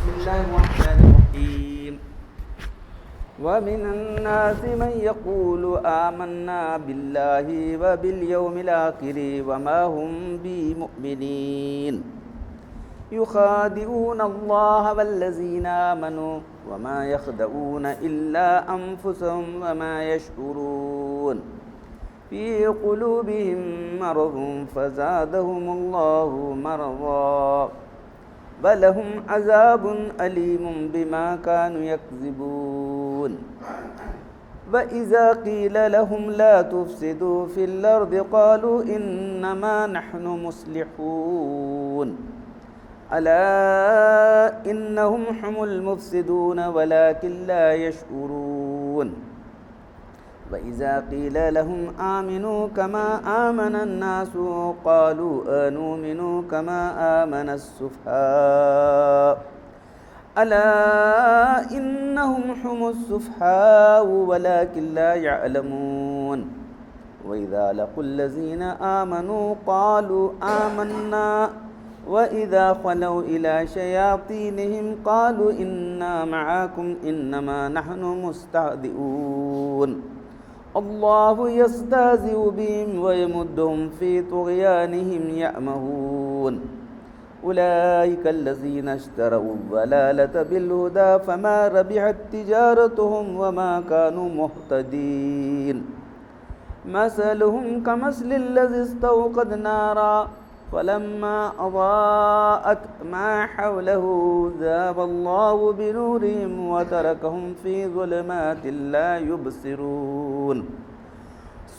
الله الرحمن الرحيم ومن الناس من يقول آمنا بالله وباليوم الآخر وما هم بمؤمنين يخادعون الله والذين آمنوا وما يخدعون إلا أنفسهم وما يشعرون في قلوبهم مرض فزادهم الله مرضا ولهم عذاب أليم بما كانوا يكذبون وإذا قيل لهم لا تفسدوا في الأرض قالوا إنما نحن مصلحون ألا إنهم هم المفسدون ولكن لا يشعرون وإذا قيل لهم آمنوا كما آمن الناس قالوا أنؤمن كما آمن السفهاء ألا إنهم هم السفهاء ولكن لا يعلمون وإذا لقوا الذين آمنوا قالوا آمنا وإذا خلوا إلى شياطينهم قالوا إنا معكم إنما نحن مستهزئون الله يستهزئ بهم ويمدهم في طغيانهم يعمهون أولئك الذين اشتروا الضلالة بالهدى فما ربحت تجارتهم وما كانوا مهتدين مثلهم كمثل الذي استوقد نارا فلما أضاءت ما حوله ذهب الله بنورهم وتركهم في ظلمات لا يبصرون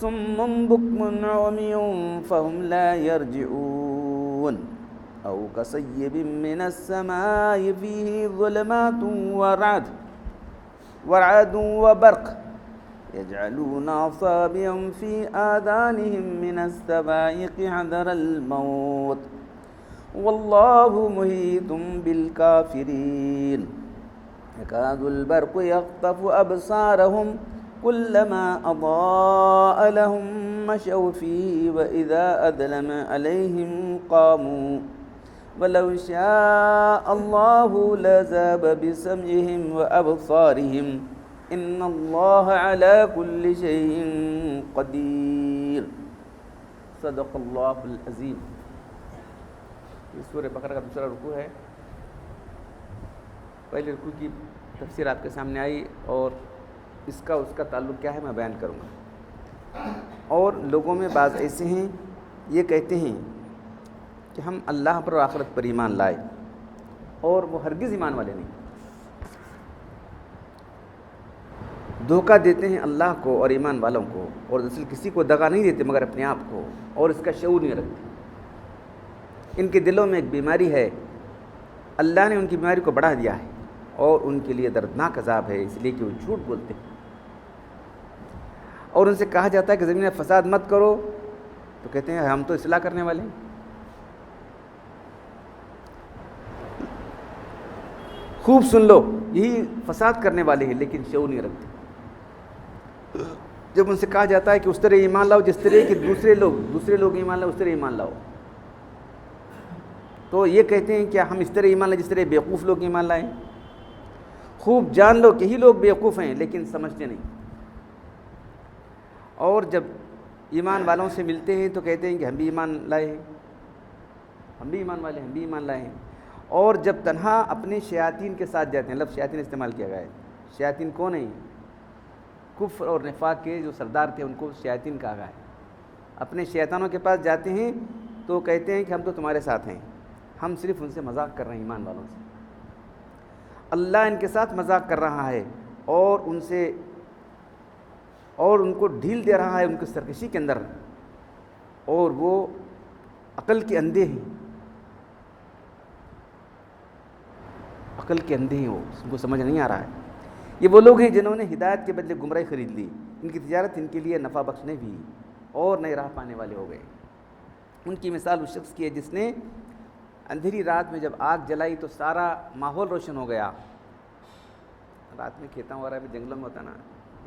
صم بكم عمي فهم لا يرجعون أو كصيب من السماء فيه ظلمات ورعد وبرق يجعلون أصابعهم في آذانهم من السوائق حذر الموت والله محيط بالكافرين يكاد البرق يخطف أبصارهم كلما أضاء لهم مشوا فيه وإذا أظلم عليهم قاموا ولو شاء الله لذهب بسمعهم وأبصارهم إن الله على كل شيء قدیر صدق اللہ العظیم۔ یہ سورہ بقرہ کا دوسرا رکوع ہے۔ پہلے رکوع کی تفسیر آپ کے سامنے آئی اور اس کا تعلق کیا ہے میں بیان کروں گا۔ اور لوگوں میں بعض ایسے ہیں یہ کہتے ہیں کہ ہم اللہ پر اور آخرت پر ایمان لائے اور وہ ہرگز ایمان والے نہیں، دھوکہ دیتے ہیں اللہ کو اور ایمان والوں کو، اور دراصل کسی کو دغا نہیں دیتے مگر اپنے آپ کو، اور اس کا شعور نہیں رکھتے۔ ان کے دلوں میں ایک بیماری ہے، اللہ نے ان کی بیماری کو بڑھا دیا ہے اور ان کے لیے دردناک عذاب ہے، اس لیے کہ وہ جھوٹ بولتے ہیں۔ اور ان سے کہا جاتا ہے کہ زمین میں فساد مت کرو تو کہتے ہیں ہم تو اصلاح کرنے والے ہیں۔ خوب سن لو، یہی فساد کرنے والے ہیں لیکن شعور نہیں رکھتے۔ جب ان سے کہا جاتا ہے کہ اس طرح ایمان لاؤ جس طرح کہ دوسرے لوگ ایمان لاؤ، اس طرح ایمان لاؤ، تو یہ کہتے ہیں کہ ہم اس طرح ایمان لائیں جس طرح بیوقوف لوگ ایمان لائیں۔ خوب جان لو کہ یہی لوگ بیوقوف ہیں لیکن سمجھتے نہیں، اور جب ایمان والوں سے ملتے ہیں تو کہتے ہیں کہ ہم بھی ایمان لائے ہیں، ہم بھی ایمان والے ہیں، ہم بھی ایمان لائے ہیں۔ اور جب تنہا اپنے شیاطین کے ساتھ جاتے ہیں، لفظ شیاطین استعمال کیا گیا ہے، شیاطین کون ہیں؟ کفر اور نفاق کے جو سردار تھے ان کو شیاطین کہا گیا ہے۔ اپنے شیطانوں کے پاس جاتے ہیں تو کہتے ہیں کہ ہم تو تمہارے ساتھ ہیں، ہم صرف ان سے مذاق کر رہے ہیں، ایمان والوں سے۔ اللہ ان کے ساتھ مذاق کر رہا ہے اور ان کو ڈھیل دے رہا ہے ان کی سرکشی کے اندر، اور وہ عقل کے اندھے ہیں، عقل کے اندھے ہیں، وہ ان کو سمجھ نہیں آ رہا ہے۔ یہ وہ لوگ ہیں جنہوں نے ہدایت کے بدلے گمراہی خرید لی، ان کی تجارت ان کے لیے نفع بخش نہیں ہوئی اور نئے راہ پانے والے ہو گئے۔ ان کی مثال اس شخص کی ہے جس نے اندھیری رات میں جب آگ جلائی تو سارا ماحول روشن ہو گیا۔ رات میں کھیتوں وغیرہ میں جنگلوں میں ہوتا نا،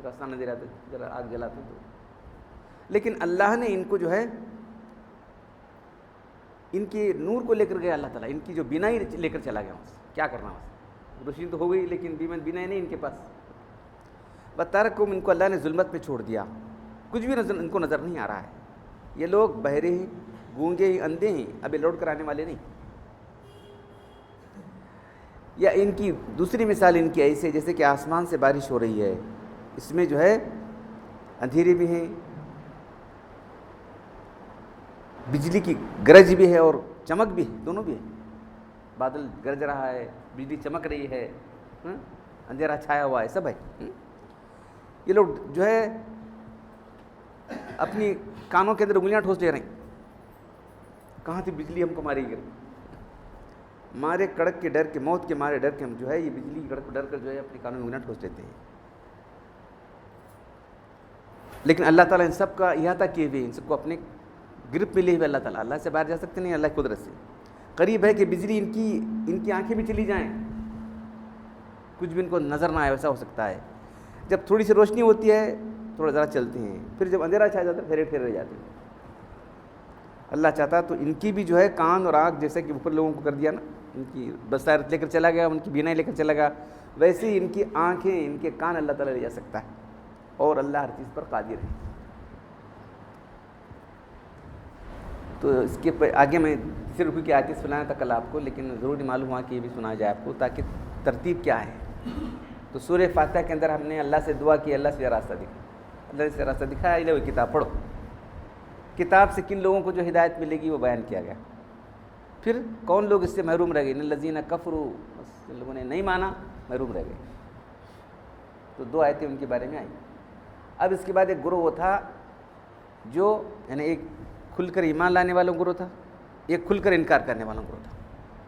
راستہ نظر آتا ذرا آگ جلاتے تو، لیکن اللہ نے ان کو جو ہے ان کے نور کو لے کر گیا اللہ تعالیٰ، ان کی جو بینائی لے کر چلا گیا، کیا کرنا ہے۔ روشنی تو ہو گئی لیکن بینائی نہیں ان کے پاس. وَتَرَكُمْ ان کو اللہ نے ظلمت میں چھوڑ دیا, کچھ بھی ان کو نظر نہیں آ رہا ہے. یہ لوگ بہرے ہیں, گونگے ہیں, اندھے ہیں, ابھی لوٹ کر آنے والے نہیں. یا ان کی دوسری مثال ان کی ایسے جیسے کہ آسمان سے بارش ہو رہی ہے, اس میں جو ہے اندھیرے بھی ہیں, بجلی کی گرج بھی ہے اور چمک بھی ہے, دونوں بھی ہے. بادل گرج رہا ہے, بجلی چمک رہی ہے, اندھیرا چھایا ہوا ہے, سب ہے. یہ لوگ جو ہے اپنی کانوں کے اندر انگلیاں ٹھوس لے رہے ہیں, کہاں تھی بجلی ہم کو مارے گی, مارے کڑک کے ڈر کے, موت کے مارے ڈر کے ہم جو ہے یہ بجلی کی کڑک ڈر کر جو ہے اپنی کانوں میں انگلیاں ٹھوس لیتے ہیں. لیکن اللہ تعالیٰ ان سب کا احاطہ کیے ہوئے, ان سب کو اپنے گرپ میں لیے ہوئے اللہ تعالیٰ, اللہ سے باہر جا سکتے نہیں, اللہ کی قدرت سے. قریب ہے کہ بجلی ان کی آنکھیں بھی چلی جائیں, کچھ بھی ان کو نظر نہ آئے, ویسا ہو سکتا ہے. جب تھوڑی سی روشنی ہوتی ہے تھوڑا ذرا چلتے ہیں, پھر جب اندھیرا چھا جاتا ہے پھر پھر رہ جاتے ہیں. اللہ چاہتا تو ان کی بھی جو ہے کان اور آنکھ, جیسے کہ اوپر لوگوں کو کر دیا نا, ان کی بصارت لے کر چلا گیا, ان کی بینائی لے کر چلا گیا, ویسے ہی ان کی آنکھیں, ان کے کان اللہ تعالیٰ لے جا سکتا ہے, اور اللہ ہر چیز پر قادر ہے. تو اس کے آگے میں تیسرے رکوع کی آیت سنایا تھا کل آپ کو, لیکن ضروری معلوم ہوا کہ یہ بھی سنا جائے آپ کو تاکہ ترتیب کیا ہے. تو سورہ فاتحہ کے اندر ہم نے اللہ سے دعا کی, اللہ سے راستہ دکھا, اللہ سے راستہ دکھایا, یہ لو کتاب پڑھو. کتاب سے کن لوگوں کو جو ہدایت ملے گی وہ بیان کیا گیا. پھر کون لوگ اس سے محروم رہ گئے, ان الذین کفروا, جن لوگوں نے نہیں مانا محروم رہ گئے. تو دو آیتیں ان کے بارے میں آئیں. اب اس کے بعد ایک گروہ وہ تھا جو یعنی ایک کھل کر ایمان لانے والوں گروہ تھا, ایک کھل کر انکار کرنے والوں گروہ تھا.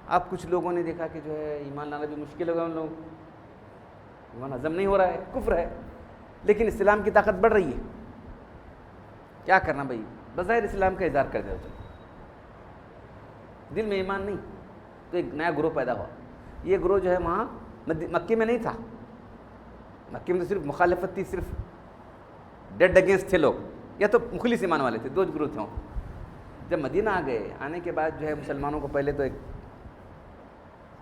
اب کچھ لوگوں نے دیکھا کہ جو ہے ایمان لانا بھی مشکل ہوگا, ان لوگوں کو ایمان ہضم نہیں ہو رہا ہے, کفر ہے, لیکن اسلام کی طاقت بڑھ رہی ہے, کیا کرنا بھائی, بظاہر اسلام کا اظہار کر دیا, دل میں ایمان نہیں. تو ایک نیا گروہ پیدا ہوا. یہ گروہ جو ہے وہاں مکے میں نہیں تھا, مکے میں تو صرف مخالفت تھی, صرف ڈیڈ اگینسٹ تھے لوگ, یا تو مخلص ایمان والے تھے, دو گروہ تھے وہاں. جب مدینہ آ گئے, آنے کے بعد جو ہے مسلمانوں کو پہلے تو ایک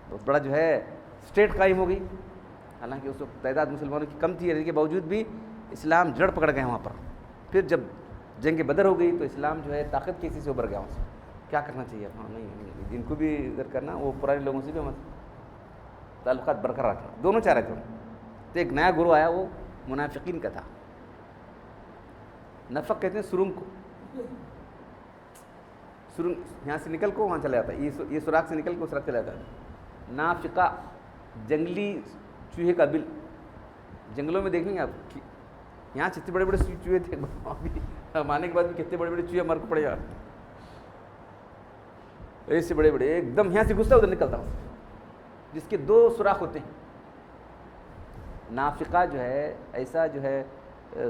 بہت بڑا جو ہے اسٹیٹ قائم ہو گئی. حالانکہ اس وقت تعداد مسلمانوں کی کم تھی, اس کے باوجود بھی اسلام جڑ پکڑ گئے وہاں پر. پھر جب جنگ بدر ہو گئی تو اسلام جو ہے طاقت کسی سے ابھر گیا وہاں سے. کیا کرنا چاہیے, ہاں نہیں جن کو بھی ادھر کرنا, وہ پرانے لوگوں سے بھی ہم تعلقات برقرار رکھنا, دونوں چاہ رہے تھے. تو ایک نیا گروہ آیا, وہ منافقین کا تھا. نفق کہتے ہیں سرنگ کو, سرنگ یہاں سے نکل کو وہاں چلا جاتا ہے, یہ سوراخ سے نکل کو سوراخ چلا جاتا ہے. نافقہ جنگلی چوہے کا بل, جنگلوں میں دیکھیں گے آپ, یہاں کتنے بڑے بڑے چوہے تھے, ہم آنے کے بعد بھی کتنے بڑے بڑے چوہے ہمارے کو پڑے جا, ایسے بڑے بڑے ایک دم, یہاں سے گھستا ادھر نکلتا ہوں, جس کے دو سوراخ ہوتے ہیں. نافقہ جو ہے ایسا جو ہے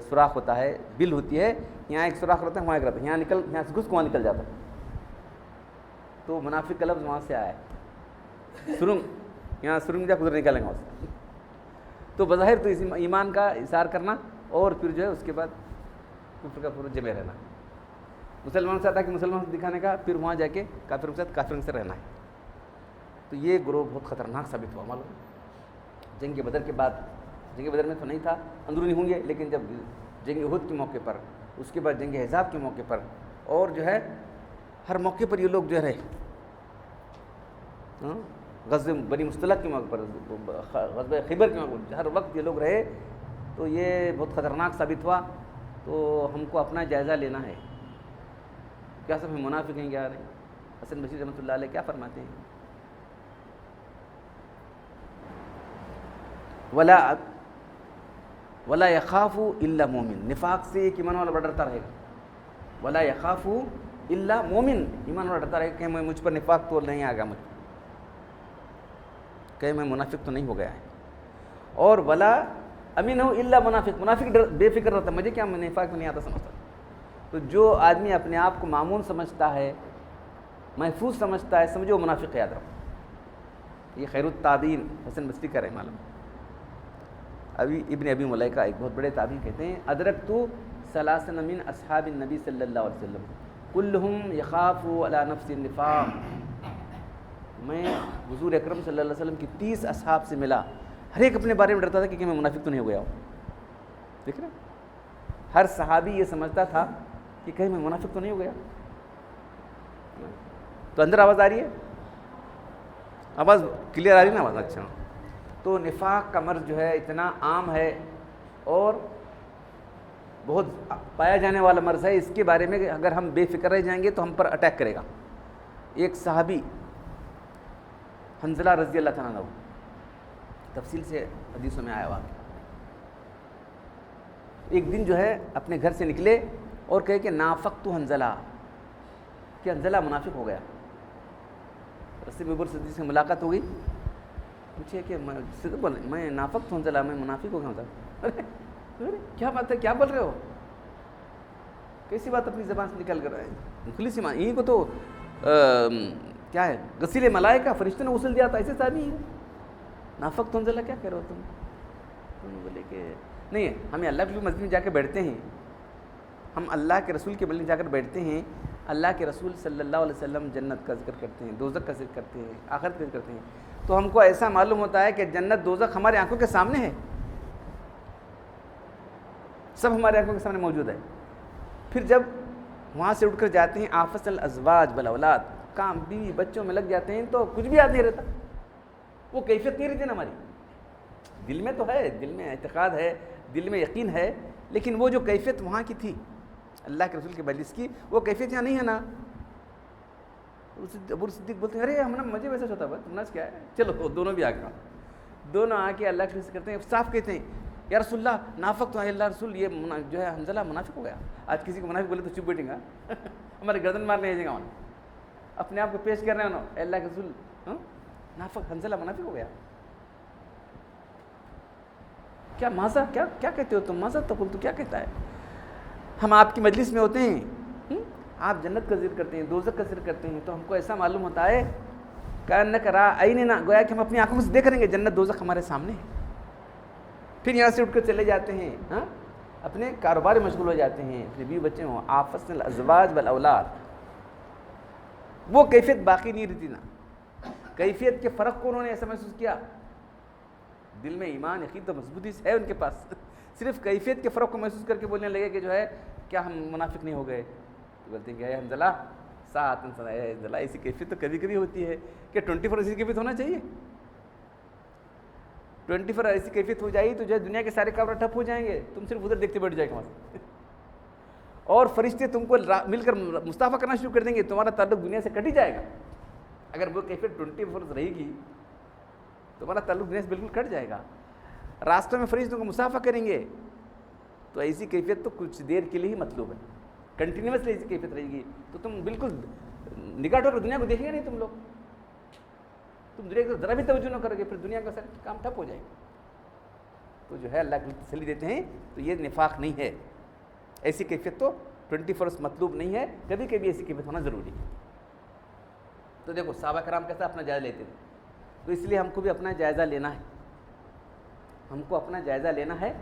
سوراخ ہوتا ہے, بل ہوتی ہے, یہاں ایک سوراخ رہتا ہے, وہاں ایک رہتا ہے, یہاں سے گھس کو وہاں نکل جاتا ہے. تو منافق کا لفظ وہاں سے آیا ہے, سرنگ, یہاں سرنگ جا ادھر نکالیں گے وہاں سے. تو بظاہر تو ایمان کا اظہار کرنا, اور پھر جو ہے اس کے بعد کفر کا پورا جمے رہنا. مسلمان سے آتا کہ مسلمان سے دکھانے کا, پھر وہاں جا کے کافروں کے ساتھ کافروں سے رہنا ہے. تو یہ گروہ بہت خطرناک ثابت ہوا. معلوم جنگ بدر کے بعد, جنگ بدر میں تو نہیں تھا, اندرونی ہوں گے, لیکن جب جنگ احد کے موقع پر, اس کے بعد جنگ احزاب کے موقع پر, اور جو ہے ہر موقع پر یہ لوگ جو رہے, غزوہ بنی مصطلق کے موقع پر, غزوہ خیبر کے موقع پر, ہر وقت یہ لوگ رہے. تو یہ بہت خطرناک ثابت ہوا. تو ہم کو اپنا جائزہ لینا ہے, کیا سب ہم منافق ہیں کیا نہیں. حسن بصری رحمۃ اللہ علیہ کیا فرماتے ہیں, ولا یخاف الا مومن, نفاق سے ایک ایمان والا بڑا ڈرتا رہے گا. ولا یخاف الا مومن, ایمان والا ڈرتا رہے گا کہ مجھ پر نفاق تو نہیں آ گیا, مجھ کہ میں منافق تو نہیں ہو گیا ہے. اور ولا امین ہو الا منافق, منافق بے فکر رہتا ہے, مجھے کیا نفاق میں نہیں آتا سمجھتا. تو جو آدمی اپنے آپ کو معمون سمجھتا ہے, محفوظ سمجھتا ہے, سمجھو منافق, یاد رکھو. یہ خیر التابعین حسن بصری کا رہے معلوم. ابن ابی ملیکہ ایک بہت بڑے تابعی کہتے ہیں, ادرکت ثلاثا من اصحاب النبی صلی اللہ علیہ وسلم کلہم یخاف علی نفس النفاق میں حضور اکرم صلی اللہ علیہ وسلم کی 30 اصحاب سے ملا، ہر ایک اپنے بارے میں ڈرتا تھا کہ میں منافق تو نہیں ہو گیا ہوں. دیکھ رہے ہر صحابی یہ سمجھتا تھا کہ کہیں میں منافق تو نہیں ہو گیا. تو اندر آواز آ رہی ہے؟ آواز کلیئر آ رہی ہے نا آواز؟ اچھا. تو نفاق کا مرض جو ہے اتنا عام ہے اور بہت پایا جانے والا مرض ہے. اس کے بارے میں اگر ہم بے فکر رہ جائیں گے تو ہم پر اٹیک کرے گا. ایک صحابی حنظلہ رضی اللہ تعالیٰ عنہ، تفصیل سے حدیثوں میں آیا ہوا، ایک دن جو ہے اپنے گھر سے نکلے اور کہے کہ نافقت حنظلہ، کہ حنظلہ منافق ہو گیا. رستے میں ابو صدیق سے ملاقات ہو گئی، پوچھے کہ میں نافقت حنظلہ، میں منافق ہو گیا ہوں. ارے کیا بات ہے، کیا بول رہے ہو؟ کیسی بات اپنی زبان سے نکل کر رہے ہیں؟ مخلص ایمان، یہیں کو تو کیا ہے، غسیل ملائکہ، فرشتوں نے غسل دیا تھا، ایسے صحابی ہیں. نافقت حنظلہ کیا کہہ رہے ہو تم؟ بولے کہ نہیں، ہمیں اللہ کی مسجد میں جا کے بیٹھتے ہیں، ہم اللہ کے رسول کے مجلس میں جا کر بیٹھتے ہیں، اللہ کے رسول صلی اللہ علیہ وسلم جنت کا ذکر کرتے ہیں، دوزخ کا ذکر کرتے ہیں، آخرت کا ذکر کرتے ہیں، تو ہم کو ایسا معلوم ہوتا ہے کہ جنت دوزخ ہماری آنکھوں کے سامنے ہے، سب ہمارے آنکھوں کے سامنے موجود ہے. پھر جب وہاں سے اٹھ کر جاتے ہیں آفس الازواج بالاولاد، کام بیوی بچوں میں لگ جاتے ہیں تو کچھ بھی یاد نہیں رہتا. وہ کیفیت نہیں رہتی نا ہماری. دل میں تو ہے، دل میں اعتقاد ہے، دل میں یقین ہے، لیکن وہ جو کیفیت وہاں کی تھی اللہ کے رسول کے مجلس کی، وہ کیفیت یہاں نہیں ہے نا. ابو صدیق بولتے ہیں ارے ہم نا مجھے ویسا ہوتا ہے، تم کیا ہے، چلو دونوں بھی آ گئے. دونوں آ کے اللہ کے رسول کرتے ہیں، صاف کہتے ہیں یا رسول اللہ نافق تو ہے، اللہ رسول یہ جو ہے حنظلہ منافق ہو گیا. آج کسی کو منافق بولے تو چپ بیٹھیں گا، ہمارے گردن مارنے آئے گا، اپنے آپ کو پیش کر رہے ہیں انہوں، اللہ کے رسول نافق حنظلہ منافق ہو گیا. کیا ماذا، کیا کہتے ہو تم؟ ماذا تقول، تو کیا کہتا ہے؟ ہم آپ کی مجلس میں ہوتے ہیں، آپ جنت کا ذکر کرتے ہیں، دوزخ کا ذکر کرتے ہیں، تو ہم کو ایسا معلوم ہوتا ہے کأنک رأینا، گویا کہ ہم اپنی آنکھوں سے دیکھ رہے ہیں کہ جنت دوزخ ہمارے سامنے ہے. پھر یہاں سے اٹھ کر چلے جاتے ہیں، اپنے کاروبار میں مشغول ہو جاتے ہیں، پھر بھی بچے ہوں، آفس الازواج بالاولاد. وہ کیفیت باقی نہیں رہتی نا. کیفیت کے فرق کو انہوں نے ایسا محسوس کیا، دل میں ایمان یقین تو مضبوطی سے ہے ان کے پاس، صرف کیفیت کے فرق کو محسوس کر کے بولنے لگے کہ جو ہے کیا ہم منافق نہیں ہو گئے. تو بولتے ہیں کہ اے حنظلہ ساتھ اے حنظلہ، ایسی کیفیت تو کبھی کبھی ہوتی ہے کہ 24 ایسی کیفیت ہونا چاہیے. 24 ایسی کیفیت ہو جائے تو جو ہے دنیا کے سارے کام ٹھپ ہو جائیں گے، تم صرف ادھر دیکھتے بیٹھ جائے گا وہاں، اور فرشتے تم کو مل کر مصافحہ کرنا شروع کر دیں گے، تمہارا تعلق دنیا سے کٹ ہی جائے گا. اگر وہ کیفیت 24 رہے گی تمہارا تعلق دنیا سے بالکل کٹ جائے گا. راستوں میں فرشتوں کو مصافحہ کریں گے تو ایسی کیفیت تو کچھ دیر کے لیے ہی مطلوب ہے. کنٹینیوسلی ایسی کیفیت رہے گی تو تم بالکل نگاہ اٹھا کر دنیا کو دیکھیں گے نہیں، تم دنیا کی ذرا بھی توجہ نہ کرو گے، پھر دنیا کا سارا کام ٹھپ ہو جائے گا. تو جو ہے اللہ کی تسلی دیتے ہیں تو یہ نفاق نہیں ہے. ایسی کیفیت تو 24 مطلوب نہیں ہے، کبھی کبھی ایسی کیفیت ہونا ضروری ہے. تو دیکھو صحابہ کرام کیسا اپنا جائزہ لیتے تھے، تو اس لیے ہم کو بھی اپنا جائزہ لینا ہے، ہم کو اپنا جائزہ لینا ہے.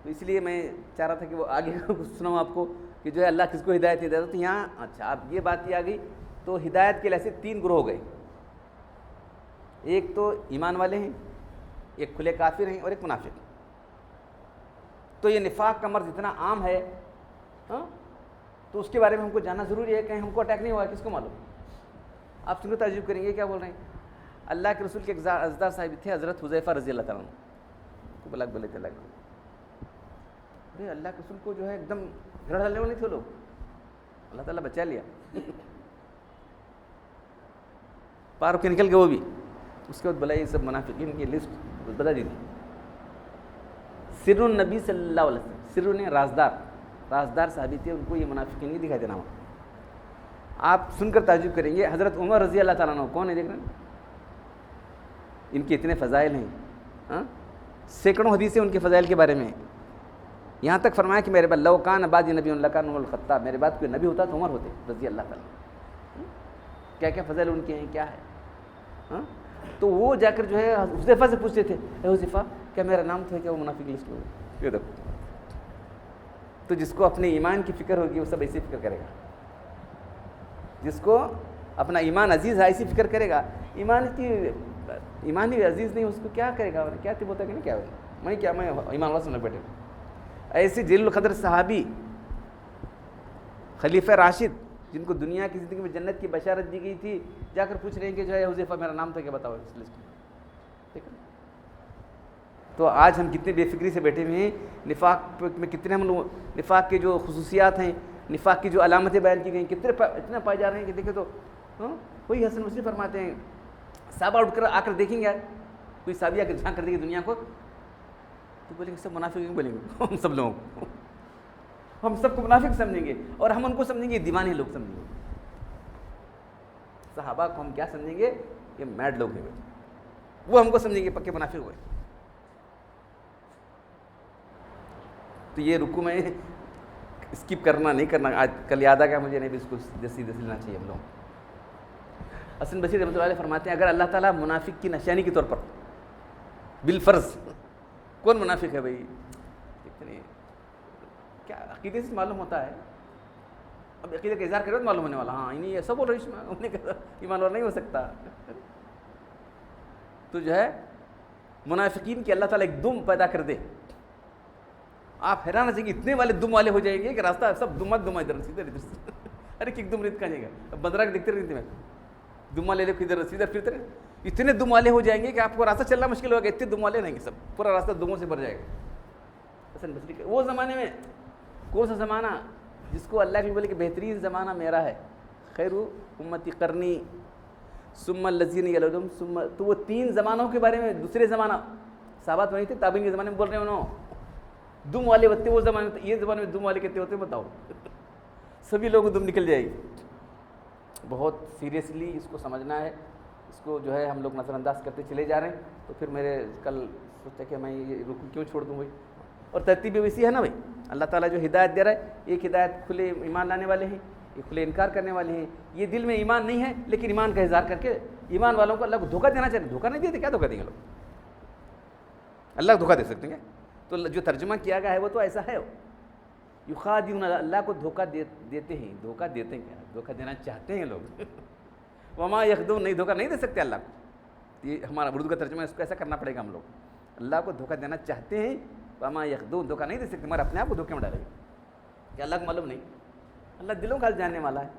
تو اس لیے میں چاہ رہا تھا کہ وہ آگے سناؤں آپ کو کہ جو ہے اللہ کس کو ہدایت دیتا ہے. تو یہاں اچھا اب یہ بات یہ آ گئی، تو ہدایت کے لحاظ سے 3 گروہ ہو گئے. ایک تو ایمان والے ہیں، ایک کھلے کافر ہیں، اور ایک منافق. تو یہ نفاق کا مرض اتنا عام ہے تو اس کے بارے میں ہم کو جاننا ضروری ہے. کہیں ہم کو اٹیک نہیں ہوا، کس کو معلوم. آپ سن کر تعجب کریں گے کیا بول رہے ہیں. اللہ کے رسول کے ازدار صاحب تھے حضرت حذیفہ رضی اللہ تعالیٰ عنہ کو بلاک بولے تھے. ارے اللہ کے رسول کو جو ہے ایک دم گھر ڈالنے والے تھے لوگ، اللہ تعالیٰ بچا لیا، پار کے نکل گئے وہ بھی. اس کے بعد بلائی سب منافقین کی لسٹ بتا دی تھی. سر النبی صلی اللہ علیہ وسلم، سر نے رازدار صحابی تھے، ان کو یہ منافقین نہیں دکھائی دینا ہوا. آپ سن کر تعجب کریں گے حضرت عمر رضی اللہ تعالیٰ عنہ کون ہے دیکھ رہے ہیں، ان کے اتنے فضائل ہیں، سینکڑوں حدیثیں ان کے فضائل کے بارے میں. یہاں تک فرمایا کہ میرے بعد لو کان بعدی نبی اللہ کان عمر الخطاب، میرے بعد کوئی نبی ہوتا تو عمر ہوتے رضی اللہ تعالیٰ. کیا کیا فضائل ان کے ہیں، کیا ہے. تو وہ جا کر جو ہے حذیفہ سے پوچھتے تھے، اے حذیفہ کیا میرا نام تو ہے، کیا وہ منافق کی لسٹ میں ہو. تو جس کو اپنے ایمان کی فکر ہوگی وہ سب ایسی فکر کرے گا، جس کو اپنا ایمان عزیز ہے ایسی فکر کرے گا. ایمان ہی عزیز نہیں، اس کو کیا کرے گا، کیا تب ہوتا ہے کہ نہیں، کیا میں ایمان والا سننے بیٹھے. ایسے جلیل القدر صحابی خلیفہ راشد جن کو دنیا کی زندگی میں جنت کی بشارت دی گئی تھی، جا کر پوچھ رہے ہیں کہ جو ہے حذیفہ میرا نام تھا، کیا بتاؤ اس لسٹ میں. ٹھیک ہے. تو آج ہم کتنے بے فکری سے بیٹھے ہوئے ہیں. نفاق میں کتنے ہم لوگ، نفاق کے جو خصوصیات ہیں، نفاق کی جو علامتیں بیان کی گئی کتنے اتنا پائے جا رہے ہیں کہ دیکھیں تو وہی حسن بصری فرماتے ہیں، صحابہ اٹھ کر آ کر دیکھیں گے، کوئی صحابی آ کر جھانک کر دیکھے دنیا کو تو بولیں گے سب منافق کیوں بولیں گے، ہم سب لوگوں کو، ہم سب کو منافق سمجھیں گے، اور ہم ان کو سمجھیں گے دیوانے لوگ سمجھیں گے. صحابہ کو ہم کیا سمجھیں گے، یہ میڈ لوگ ہیں، وہ ہم کو سمجھیں گے پکے منافق ہوئے. تو یہ رکوع میں اسکپ کرنا نہیں کرنا، آج کل یاد آ گیا مجھے، نہیں بھی اس کو جیسی لینا چاہیے ہم لوگ. حسن بصری رحمۃ اللہ علیہ فرماتے ہیں اگر اللہ تعالیٰ منافق کی نشانی کے طور پر بالفرض، کون منافق ہے بھائی، اتنے کیا عقیدے سے معلوم ہوتا ہے، اب عقیدے کا اظہار کرے تو معلوم ہونے والا، ہاں نہیں ایسا بول رہی ہے، انہوں نے کہا ایمان والا نہیں ہو سکتا. تو جو ہے منافقین کی اللہ تعالیٰ ایک دم پیدا کر دے، آپ حیران رہ جائیں گے، اتنے والے دم والے ہو جائیں گے کہ راستہ سب دم ادھر سے ادھر سے، ارے ایک دم ریت کا جائے گا. اب بدرا کے دیکھتے رہتے میں دم والے ادھر سے ادھر پھرتے رہے، اتنے دم والے ہو جائیں گے کہ آپ کو راستہ چلنا مشکل ہوگا، اتنے دم والے رہیں گے، سب پورا راستہ دموں سے بھر جائے گا. حسن بصری کے وہ زمانے میں، کون سا زمانہ جس کو اللہ کے بولے کہ بہترین زمانہ میرا ہے، خیر امتی قرنی ثم الذین یلونہم ثم، تو وہ تین زمانوں کے بارے میں دوسرے زمانہ صحابہ تو نہیں تھے، تابعین کے زمانے میں بول رہے ہیں انہوں، دم والے ہوتے وہ زمانے میں، یہ زمانے میں دم والے کتنے ہوتے بتاؤ، سبھی لوگوں کو دم نکل جائے گی. بہت سیریسلی اس کو سمجھنا ہے، اس کو جو ہے ہم لوگ نظر انداز کرتے چلے جا رہے ہیں. تو پھر میرے کل سوچا کہ میں یہ رکوع کیوں چھوڑ دوں بھائی، اور ترتیب بھی ویسی ہے نا بھائی، اللہ تعالیٰ جو ہدایت دے رہا ہے، ایک ہدایت کھلے ایمان لانے والے ہیں، ایک کھلے انکار کرنے والے ہیں. یہ دل میں ایمان نہیں ہے لیکن ایمان کا اظہار کر کے ایمان والوں کو اللہ کو دھوکہ دینا چاہتے ہیں، دھوکہ نہیں دیتے، کیا دھوکہ دیں گے لوگ، اللہ کو دھوکہ دے سکتے ہیں. تو جو ترجمہ کیا گیا ہے وہ تو ایسا ہے، یخادعون، اللہ کو دھوکہ دیتے ہیں، دھوکہ دیتے ہیں، کیا دھوکہ دینا چاہتے ہیں لوگ. وما یخدعون، نہیں دھوکہ نہیں دے سکتے اللہ کو. یہ ہمارا اردو کا ترجمہ ہے، اس کو ایسا کرنا پڑے گا ہم لوگ. اللہ کو دھوکہ دینا چاہتے ہیں، وما یخدعون، دھوکہ نہیں دے سکتے، مگر اپنے آپ کو دھوکے میں ڈالیں گے کہ اللہ کو معلوم نہیں. اللہ دلوں کا جاننے والا ہے.